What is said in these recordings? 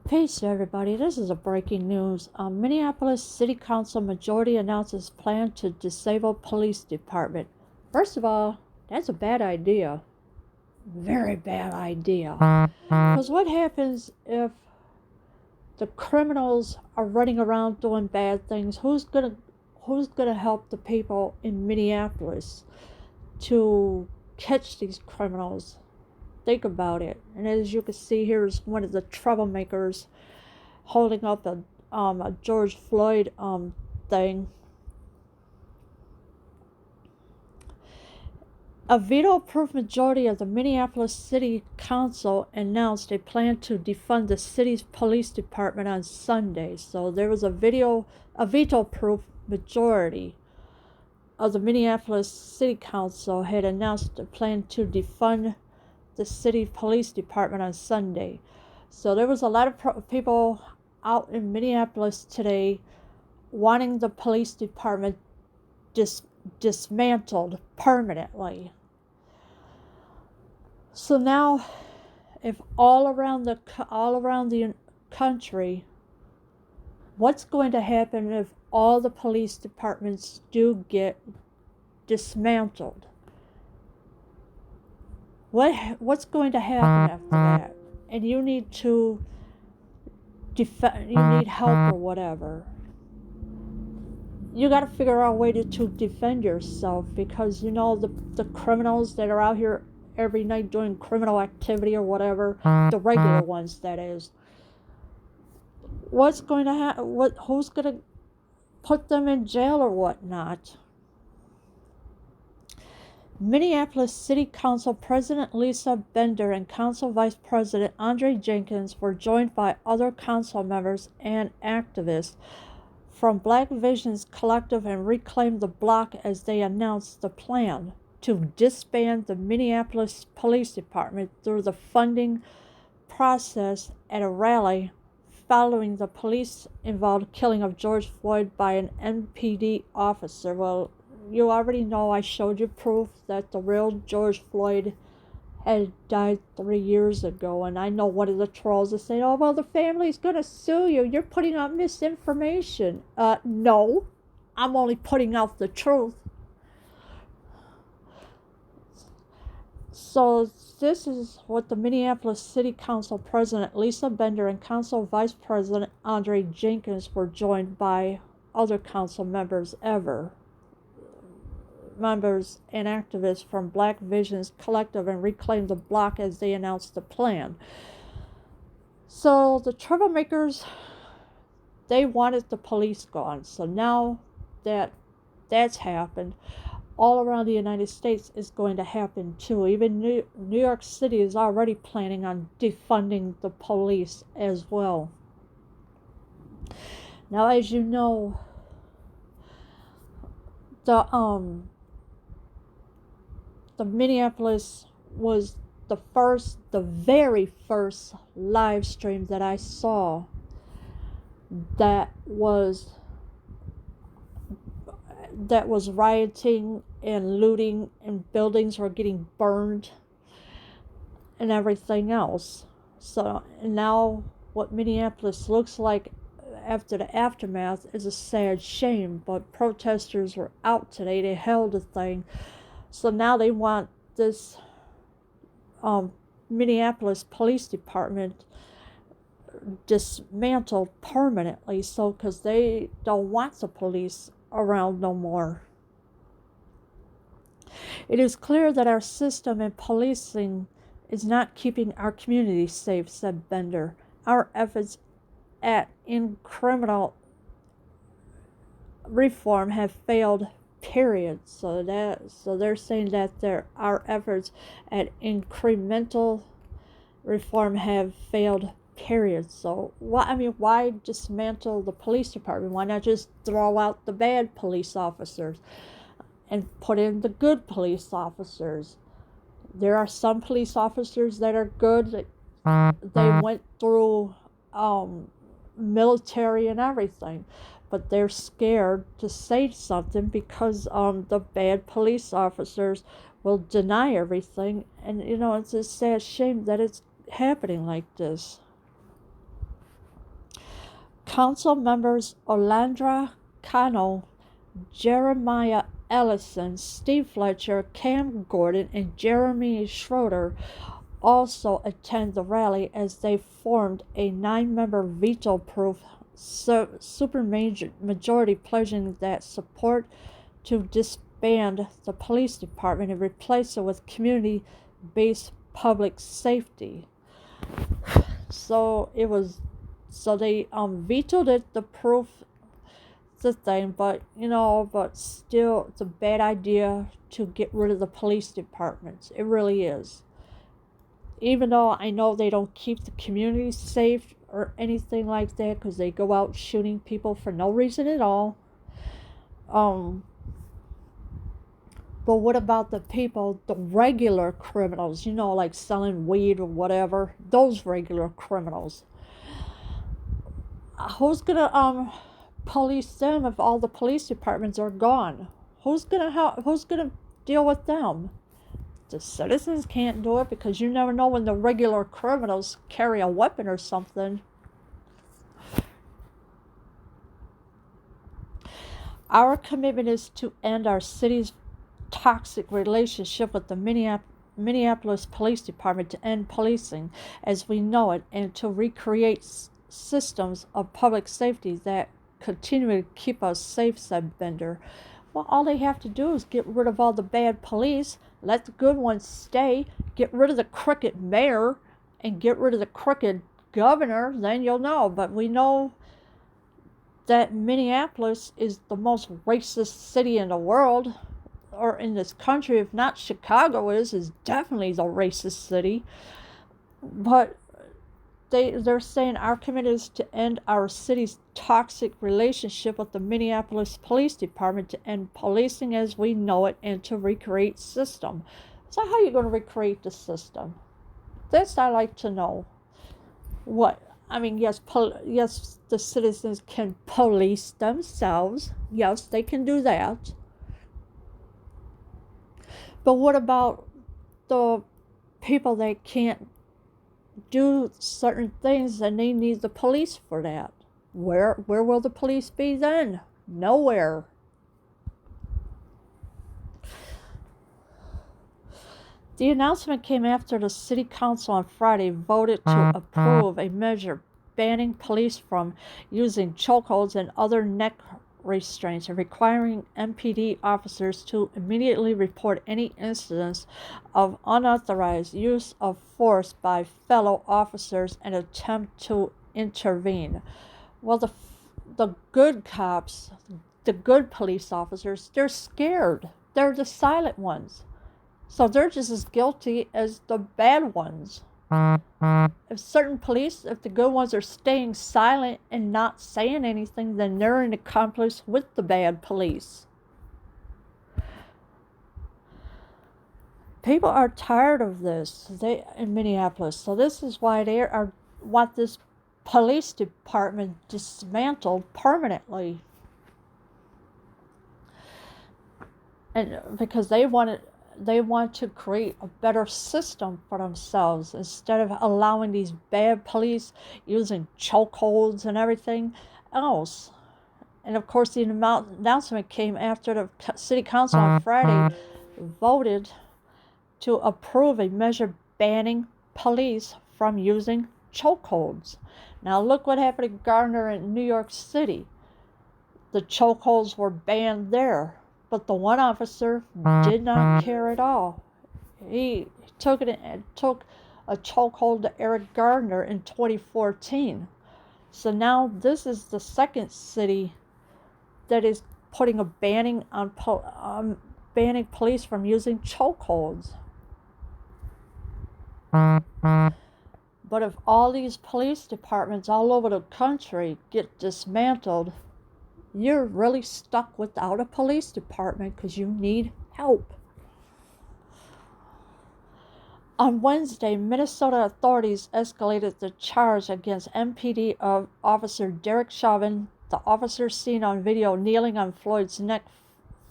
Peace, everybody. This is a breaking news. Minneapolis City Council majority announces plan to disable police department. First of all, that's a bad idea. Very bad idea. Because what happens if the criminals are running around doing bad things? Who's gonna help the people in Minneapolis to catch these criminals? Think about it. And as you can see, here's one of the troublemakers holding up a George Floyd thing. A veto-proof majority of the Minneapolis City Council announced a plan to defund the city's police department on Sunday. So there was a veto-proof majority of the Minneapolis City Council had announced a plan to defund the city police department on Sunday. So there was a lot of people out in Minneapolis today wanting the police department dismantled permanently. So now, if all around the country, what's going to happen if all the police departments do get dismantled? What's going to happen after that? And you need to you need help or whatever. You got to figure out a way to defend yourself, because you know the criminals that are out here every night doing criminal activity or whatever, the regular ones, that is. What's going to happen? Who's going to put them in jail or whatnot? Minneapolis City Council President Lisa Bender and Council Vice President Andre Jenkins were joined by other council members and activists from Black Visions Collective and Reclaim the Block as they announced the plan to disband the Minneapolis Police Department through the funding process at a rally following the police-involved killing of George Floyd by an MPD officer. Well, you already know I showed you proof that the real George Floyd had died 3 years ago. And I know one of the trolls is saying, oh, well, the family's going to sue you. You're putting out misinformation. No, I'm only putting out the truth. So this is what the Minneapolis City Council President Lisa Bender and Council Vice President Andre Jenkins were joined by other council members and activists from Black Visions Collective and Reclaim the Block as they announced the plan. So the troublemakers, they wanted the police gone. So now that that's happened, all around the United States is going to happen too. Even New York City is already planning on defunding the police as well. Now, as you know, the Minneapolis was the very first live stream that I saw that was rioting and looting, and buildings were getting burned and everything else. So now what Minneapolis looks like after the aftermath is a sad shame, but protesters were out today. They held a thing. So now they want this Minneapolis Police Department dismantled permanently, so because they don't want the police around no more. It is clear that our system and policing is not keeping our community safe, said Bender. Our efforts in criminal reform have failed, period. So they're saying that our efforts at incremental reform have failed, period. So why dismantle the police department? Why not just throw out the bad police officers and put in the good police officers? There are some police officers that are good. They went through military and everything, but they're scared to say something because the bad police officers will deny everything. And it's a sad shame that it's happening like this. Council members Olandra Cano, Jeremiah Ellison, Steve Fletcher, Cam Gordon, and Jeremy Schroeder also attend the rally as they formed a 9-member veto-proof supermajority pledging that support to disband the police department and replace it with community-based public safety. So they vetoed it, the thing, but still it's a bad idea to get rid of the police departments. It really is. Even though I know they don't keep the community safe or anything like that, because they go out shooting people for no reason at all. But what about the people, the regular criminals, like selling weed or whatever, those regular criminals? Who's gonna police them if all the police departments are gone? Who's gonna deal with them? The citizens can't do it, because you never know when the regular criminals carry a weapon or something. Our commitment is to end our city's toxic relationship with the Minneapolis Police Department, to end policing as we know it, and to recreate systems of public safety that continue to keep us safe, said Bender. Well, all they have to do is get rid of all the bad police, let the good ones stay, get rid of the crooked mayor, and get rid of the crooked governor, then you'll know. But we know that Minneapolis is the most racist city in the world, or in this country. If not Chicago is definitely the racist city. But they're saying our commitment is to end our city's toxic relationship with the Minneapolis Police Department, to end policing as we know it, and to recreate system. So how are you going to recreate the system? That's I like to know. What? I mean, yes, the citizens can police themselves. Yes, they can do that. But what about the people that can't do certain things and they need the police for that? Where will the police be then? Nowhere. The announcement came after the City Council on Friday voted to approve a measure banning police from using chokeholds and other neck restraints and requiring MPD officers to immediately report any incidents of unauthorized use of force by fellow officers and attempt to intervene. Well, the good cops, the good police officers, they're scared. They're the silent ones. So they're just as guilty as the bad ones. If the good ones are staying silent and not saying anything, then they're an accomplice with the bad police. People are tired of this in Minneapolis. So this is why they want this police department dismantled permanently. And because they want to create a better system for themselves instead of allowing these bad police using chokeholds and everything else. And of course, the announcement came after the City Council on Friday voted to approve a measure banning police from using chokeholds. Now look what happened in Gardner in New York City. The chokeholds were banned there. But the one officer did not care at all. He took a chokehold to Eric Gardner in 2014. So now this is the second city that is putting a banning on banning police from using chokeholds. But if all these police departments all over the country get dismantled, you're really stuck without a police department because you need help. On Wednesday, Minnesota authorities escalated the charge against MPD officer Derek Chauvin, the officer seen on video kneeling on Floyd's neck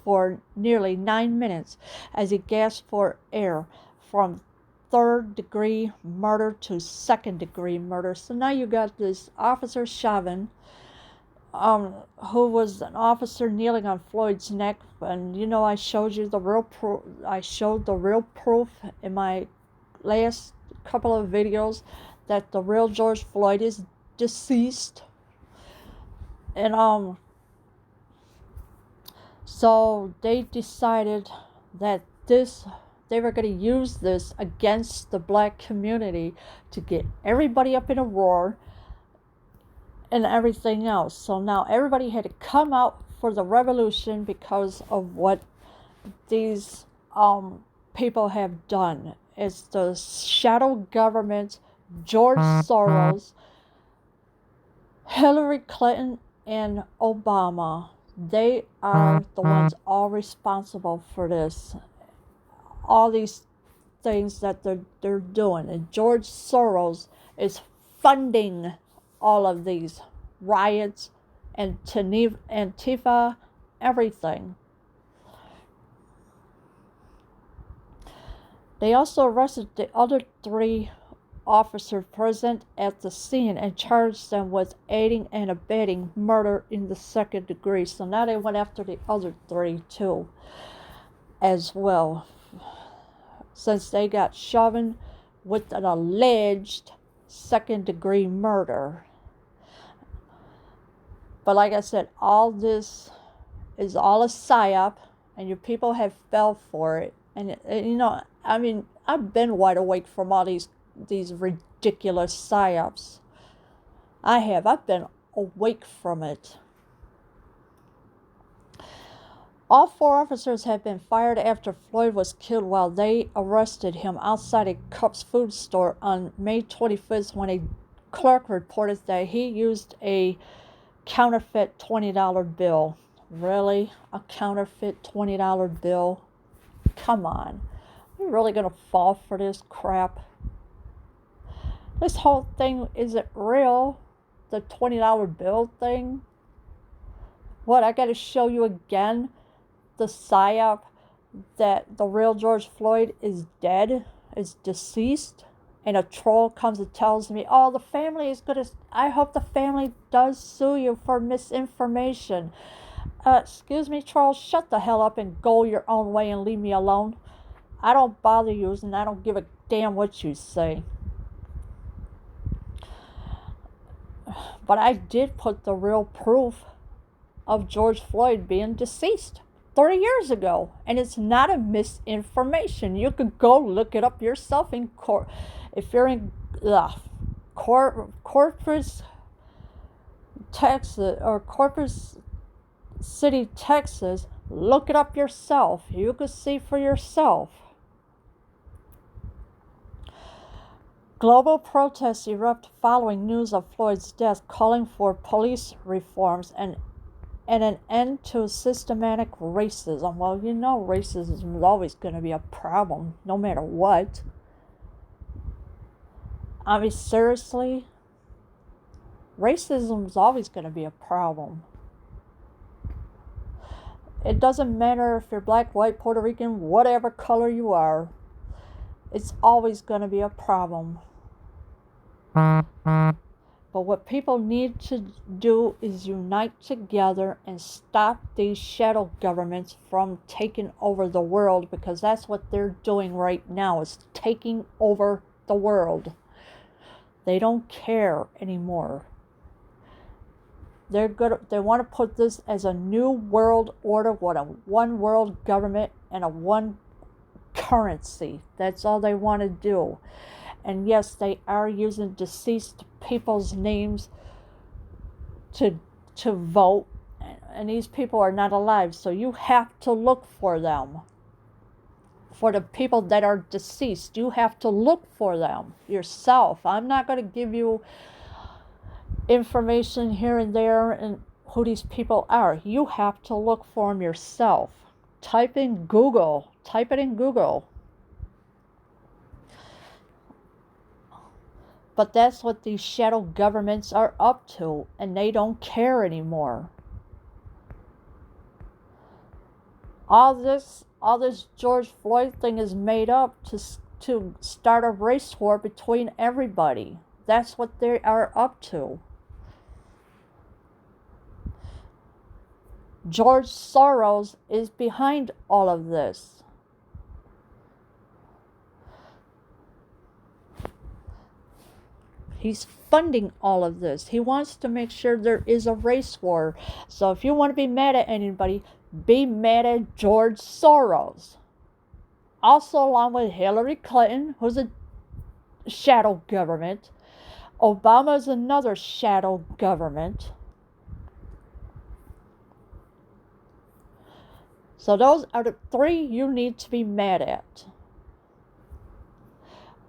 for nearly 9 minutes as he gasped for air, from third-degree murder to second-degree murder. So now you got this officer Chauvin who was an officer kneeling on Floyd's neck, and I showed you the real proof. I showed the real proof in my last couple of videos that the real George Floyd is deceased, and so they decided that they were going to use this against the black community to get everybody up in a roar and everything else. So now everybody had to come out for the revolution because of what these people have done. It's the shadow government, George Soros, Hillary Clinton, and Obama. They are the ones all responsible for this. All these things that they're doing. And George Soros is funding all of these riots and Antifa, everything. They also arrested the other 3 officers present at the scene and charged them with aiding and abetting murder in the 2nd degree. So now they went after the other 3 too, as well, since they got shoved with an alleged 2nd degree murder. But like I said, all this is all a psyop, and your people have fell for it. And I've been wide awake from all these ridiculous psyops. I've been awake from it. All 4 officers have been fired after Floyd was killed while they arrested him outside a Cup's food store on May 25th when a clerk reported that he used a counterfeit $20 bill. Really? A counterfeit $20 bill? Come on. Are we really going to fall for this crap? This whole thing isn't real. The $20 bill thing. What, I got to show you again the psyop that the real George Floyd is dead, is deceased, and a troll comes and tells me, oh, the family is going to, I hope the family does sue you for misinformation. Excuse me, Charles, shut the hell up and go your own way and leave me alone. I don't bother you, and I don't give a damn what you say. But I did put the real proof of George Floyd being deceased 30 years ago, and it's not a misinformation. You could go look it up yourself in court. If you're in Corpus, Texas, or Corpus City, Texas, look it up yourself. You could see for yourself. Global protests erupt following news of Floyd's death, calling for police reforms and an end to systematic racism. Well, racism is always going to be a problem, no matter what. I mean, seriously, racism is always going to be a problem. It doesn't matter if you're black, white, Puerto Rican, whatever color you are. It's always going to be a problem. But what people need to do is unite together and stop these shadow governments from taking over the world, because that's what they're doing right now, is taking over the world. They don't care anymore. They want to put this as a new world order, what, a one world government and a one currency. That's all they want to do. And yes, they are using deceased people's names to vote, and these people are not alive, so you have to look for them. For the people that are deceased, you have to look for them yourself. I'm not going to give you information here and there and who these people are. You have to look for them yourself. Type it in Google. But that's what these shadow governments are up to, and they don't care anymore. All this George Floyd thing is made up to start a race war between everybody. That's what they are up to. George Soros is behind all of this. He's funding all of this. He wants to make sure there is a race war. So if you want to be mad at anybody, be mad at George Soros. Also, along with Hillary Clinton, who's a shadow government. Obama's another shadow government. So those are the three you need to be mad at.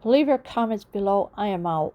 Leave your comments below. I am out.